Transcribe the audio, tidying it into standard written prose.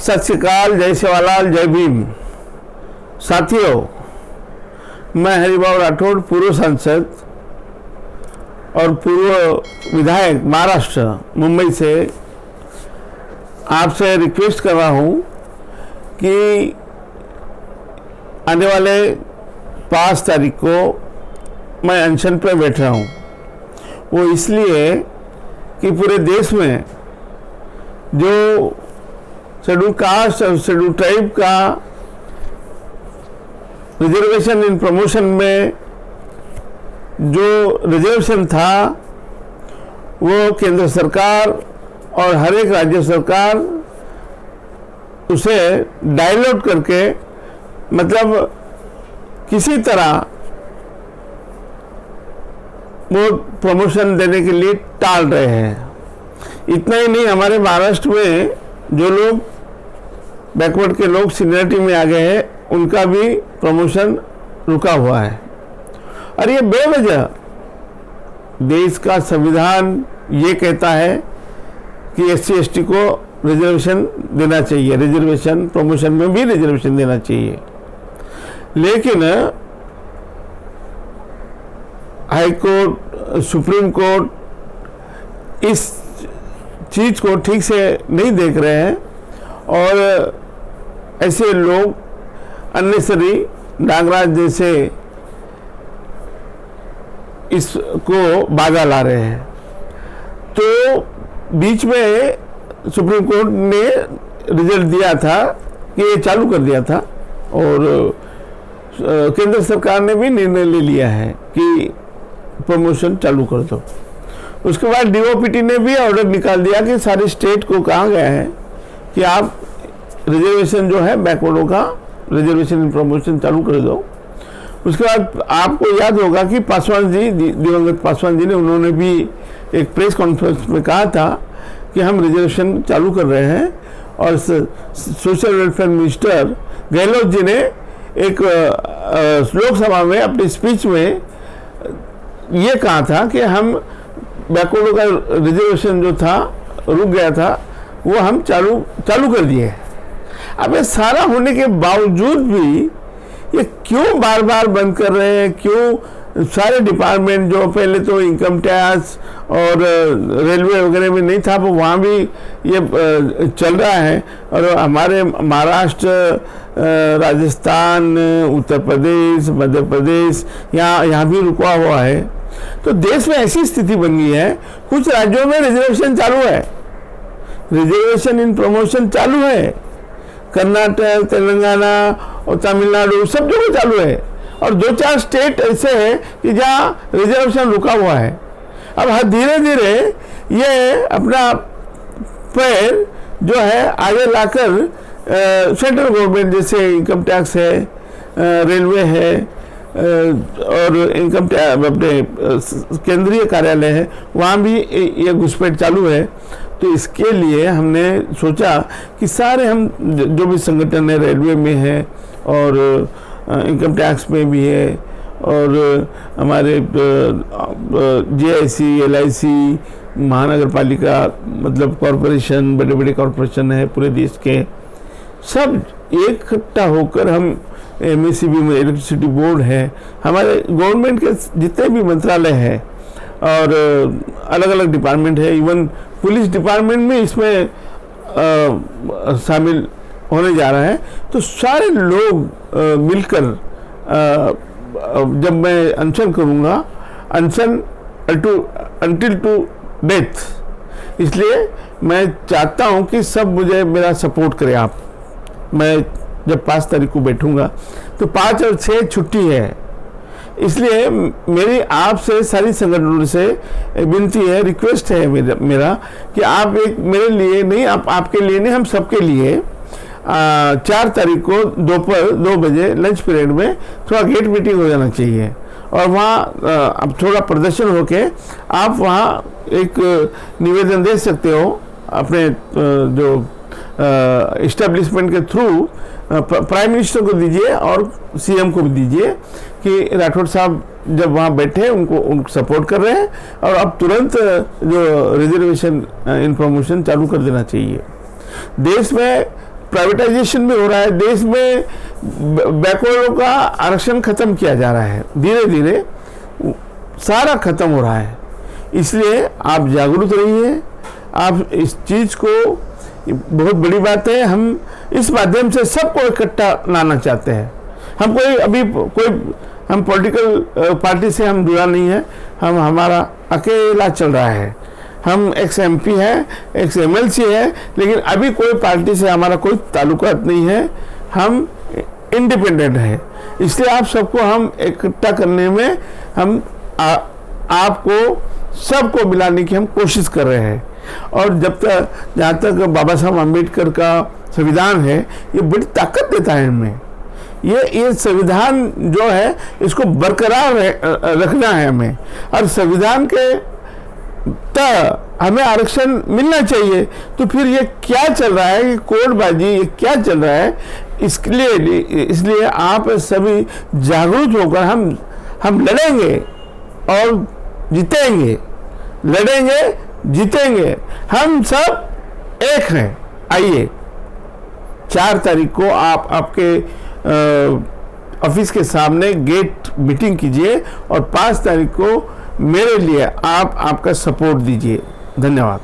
सत श्री अकाल, जय सेवालाल, जय भीम। साथियों, मैं हरिभाऊ राठौड़, पूर्व सांसद और पूर्व विधायक महाराष्ट्र मुंबई से आपसे रिक्वेस्ट कर रहा हूँ कि आने वाले 5 तारीख को मैं अनशन पर बैठ रहा हूँ। वो इसलिए कि पूरे देश में जो शेड्यूल कास्ट और शेड्यूल ट्राइब का रिजर्वेशन इन प्रमोशन में जो रिजर्वेशन था वो केंद्र सरकार और हर एक राज्य सरकार उसे डाइल्यूट करके, मतलब किसी तरह वो प्रमोशन देने के लिए टाल रहे हैं। इतना ही नहीं, हमारे महाराष्ट्र में जो लोग बैकवर्ड के लोग सीनियरिटी में आ गए हैं, उनका भी प्रमोशन रुका हुआ है। और ये बेवजह देश का संविधान ये कहता है कि SC ST को रिजर्वेशन देना चाहिए, रिजर्वेशन प्रमोशन में भी रिजर्वेशन देना चाहिए। लेकिन हाई कोर्ट, सुप्रीम कोर्ट इस चीज को ठीक से नहीं देख रहे हैं और ऐसे लोग अननेसरी नागराज जैसे इसको बाधा ला रहे हैं। तो बीच में सुप्रीम कोर्ट ने रिजल्ट दिया था कि ये चालू कर दिया था और केंद्र सरकार ने भी निर्णय ले लिया है कि प्रमोशन चालू कर दो। उसके बाद DOPT ने भी ऑर्डर निकाल दिया कि सारे स्टेट को कहा गया है कि आप रिजर्वेशन जो है बैकवर्डों का रिजर्वेशन इन प्रमोशन चालू कर दो। उसके बाद आपको याद होगा कि पासवान जी, दिवंगत पासवान जी ने, उन्होंने भी एक प्रेस कॉन्फ्रेंस में कहा था कि हम रिजर्वेशन चालू कर रहे हैं। और social welfare minister Gehlot ji ने एक लोकसभा में अपनी स्पीच में ये कहा था कि हम बैकवर्डों का रिजर्वेशन जो था रुक गया था, वो हम चालू कर दिए। अब ये सारा होने के बावजूद भी ये क्यों बार बार बंद कर रहे हैं? क्यों सारे डिपार्टमेंट जो पहले तो इनकम टैक्स और रेलवे वगैरह में नहीं था, वो वहाँ भी ये चल रहा है। और हमारे महाराष्ट्र, राजस्थान, उत्तर प्रदेश, मध्य प्रदेश, यहाँ भी रुका हुआ है। तो देश में ऐसी स्थिति बन गई है, कुछ राज्यों में रिजर्वेशन चालू है, रिजर्वेशन इन प्रमोशन चालू है। कर्नाटक, तेलंगाना और तमिलनाडु सब जगह चालू है। और 2-4 स्टेट ऐसे हैं कि जहाँ रिजर्वेशन रुका हुआ है। अब धीरे धीरे ये अपना पैर जो है आगे लाकर सेंट्रल गवर्नमेंट, जैसे इनकम टैक्स है, रेलवे है और इनकम टैक्स अपने केंद्रीय कार्यालय है, वहाँ भी ये घुसपैठ चालू है। तो इसके लिए हमने सोचा कि सारे हम जो भी संगठन है, रेलवे में है और इनकम टैक्स में भी है और हमारे JIC, LIC, महानगर पालिका, मतलब कॉरपोरेशन, बड़े बड़े कॉरपोरेशन है पूरे देश के, सब इकट्ठा होकर हम MSEB में, इलेक्ट्रिसिटी बोर्ड है, हमारे गवर्नमेंट के जितने भी मंत्रालय है और अलग अलग डिपार्टमेंट है, इवन पुलिस डिपार्टमेंट में इसमें शामिल होने जा रहा है। तो सारे लोग मिलकर जब मैं अनशन करूँगा, अनशन अंटिल टू डेथ, इसलिए मैं चाहता हूँ कि सब मुझे मेरा सपोर्ट करें आप। मैं जब 5 तारीख को बैठूँगा तो 5 और 6 छुट्टी है, इसलिए मेरी आपसे सारी संगठनों से विनती है, रिक्वेस्ट है मेरा कि आप एक मेरे लिए नहीं, आपके लिए नहीं, हम सबके लिए 4 तारीख को दोपहर 2 बजे लंच पीरियड में थोड़ा गेट मीटिंग हो जाना चाहिए। और वहाँ अब थोड़ा प्रदर्शन होके आप वहाँ एक निवेदन दे सकते हो अपने जो इस्टेब्लिशमेंट के थ्रू, प्राइम मिनिस्टर को दीजिए और CM को भी दीजिए कि राठौड़ साहब जब वहाँ बैठे उनको सपोर्ट कर रहे हैं और अब तुरंत जो रिजर्वेशन इन प्रमोशन चालू कर देना चाहिए। देश में प्राइवेटाइजेशन भी हो रहा है, देश में बैकवर्डों का आरक्षण खत्म किया जा रहा है, धीरे धीरे सारा खत्म हो रहा है। इसलिए आप जागरूक रहिए, आप इस चीज़ को, बहुत बड़ी बात है, हम इस माध्यम से सबको इकट्ठा लाना चाहते हैं। हम हम पॉलिटिकल पार्टी से हम जुड़ा नहीं है, हम हमारा अकेला चल रहा है। हम एक्स MP है, एक्स MLC है, लेकिन अभी कोई पार्टी से हमारा कोई ताल्लुकात नहीं है, हम इंडिपेंडेंट है। इसलिए आप सबको हम इकट्ठा करने में हम आपको सबको मिलाने की हम कोशिश कर रहे हैं। और जहाँ तक बाबा साहब अम्बेडकर का संविधान है, ये बड़ी ताकत देता है हमें। ये संविधान जो है, इसको बरकरार रखना है हमें, और संविधान के हमें आरक्षण मिलना चाहिए। तो फिर ये क्या चल रहा है, ये कोडबाजी, ये क्या चल रहा है? इसलिए आप सभी जागरूक होकर हम लड़ेंगे और जीतेंगे, लड़ेंगे जीतेंगे, हम सब एक हैं। आइए 4 तारीख को आप आपके ऑफिस के सामने गेट मीटिंग कीजिए, और 5 तारीख को मेरे लिए आप आपका सपोर्ट दीजिए। धन्यवाद।